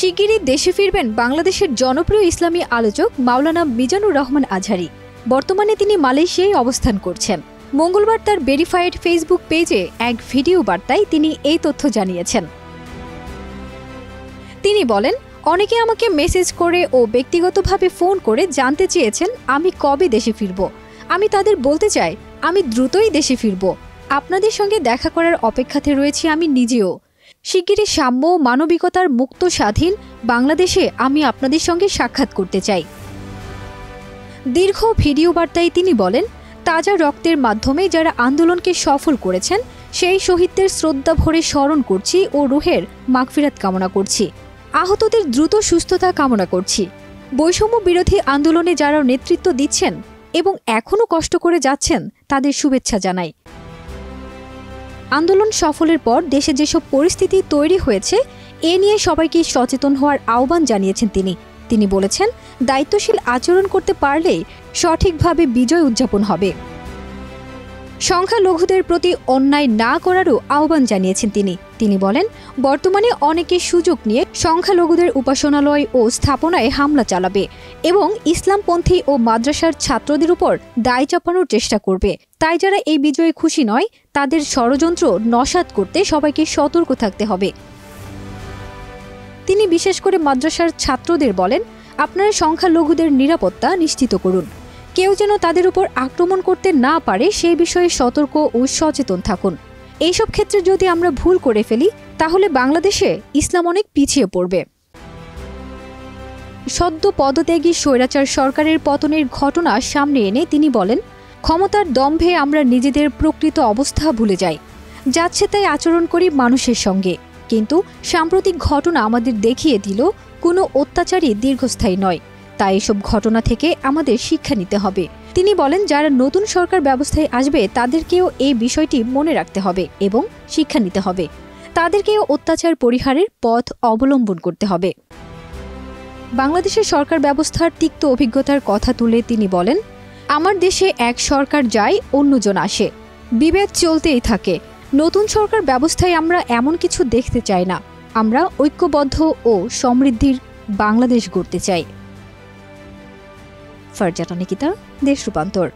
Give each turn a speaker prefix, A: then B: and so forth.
A: শিগগিরই দেশে ফিরবেন বাংলাদেশের জনপ্রিয় ইসলামী আলোচক মাওলানা মিজানুর রহমান আজহারী। বর্তমানে তিনি মালয়েশিয়ায় অবস্থান করছেন। মঙ্গলবার তার ভেরিফাইড ফেসবুক পেজে এক ভিডিও বার্তায় তিনি এই তথ্য জানিয়েছেন। তিনি বলেন, অনেকে আমাকে মেসেজ করে ও ব্যক্তিগতভাবে ফোন করে জানতে চেয়েছেন আমি কবে দেশে ফিরব। আমি তাদের বলতে চাই, আমি দ্রুতই দেশে ফিরব। আপনাদের সঙ্গে দেখা করার অপেক্ষাতে রয়েছি আমি নিজেও। শিগগিরই সাম্য ও মানবিকতার মুক্ত স্বাধীন বাংলাদেশে আমি আপনাদের সঙ্গে সাক্ষাৎ করতে চাই। দীর্ঘ ভিডিও বার্তায় তিনি বলেন, তাজা রক্তের মাধ্যমে যারা আন্দোলনকে সফল করেছেন সেই শহীদদের শ্রদ্ধা ভরে স্মরণ করছি ও রুহের মাগফিরাত কামনা করছি। আহতদের দ্রুত সুস্থতা কামনা করছি। বৈষম্য বিরোধী আন্দোলনে যারা নেতৃত্ব দিচ্ছেন এবং এখনও কষ্ট করে যাচ্ছেন তাদের শুভেচ্ছা জানাই। আন্দোলন সফলের পর দেশে যেসব পরিস্থিতি তৈরি হয়েছে এ নিয়ে সবাইকে সচেতন হওয়ার আহ্বান জানিয়েছেন তিনি বলেছেন, দায়িত্বশীল আচরণ করতে পারলেই সঠিকভাবে বিজয় উদযাপন হবে। সংখ্যালঘুদের প্রতি অন্যায় না করারও আহ্বান জানিয়েছেন তিনি বলেন, বর্তমানে অনেকে সুযোগ নিয়ে সংখ্যালঘুদের উপাসনালয় ও স্থাপনায় হামলা চালাবে এবং ইসলামপন্থী ও মাদ্রাসার ছাত্রদের উপর দায় চাপানোর চেষ্টা করবে। তাই যারা এই বিজয়ে খুশি নয় তাদের ষড়যন্ত্র নস্যাৎ করতে সবাইকে সতর্ক থাকতে হবে। তিনি বিশেষ করে মাদ্রাসার ছাত্রদের বলেন, আপনারা সংখ্যালঘুদের নিরাপত্তা নিশ্চিত করুন। কেউ যেন তাদের উপর আক্রমণ করতে না পারে সেই বিষয়ে সতর্ক ও সচেতন থাকুন। এইসব ক্ষেত্রে যদি আমরা ভুল করে ফেলি তাহলে বাংলাদেশে ইসলাম অনেক পিছিয়ে পড়বে। সদ্য পদত্যাগী স্বৈরাচার সরকারের পতনের ঘটনা সামনে এনে তিনি বলেন, ক্ষমতার দম্ভে আমরা নিজেদের প্রকৃত অবস্থা ভুলে যাই, যাচ্ছে তাই আচরণ করি মানুষের সঙ্গে। কিন্তু সাম্প্রতিক ঘটনা আমাদের দেখিয়ে দিল কোনো অত্যাচারই দীর্ঘস্থায়ী নয়। তাই এসব ঘটনা থেকে আমাদের শিক্ষা নিতে হবে। তিনি বলেন, যারা নতুন সরকার ব্যবস্থায় আসবে তাদেরকেও এই বিষয়টি মনে রাখতে হবে এবং শিক্ষা নিতে হবে। তাদেরকেও অত্যাচার পরিহারের পথ অবলম্বন করতে হবে। বাংলাদেশের সরকার ব্যবস্থার তিক্ত অভিজ্ঞতার কথা তুলে তিনি বলেন, আমার দেশে এক সরকার যায় অন্যজন আসে, বিভেদ চলতেই থাকে। নতুন সরকার ব্যবস্থায় আমরা এমন কিছু দেখতে চাই না। আমরা ঐক্যবদ্ধ ও সমৃদ্ধির বাংলাদেশ গড়তে চাই। ফারজানা নিকিতা, দেশ রূপান্তর।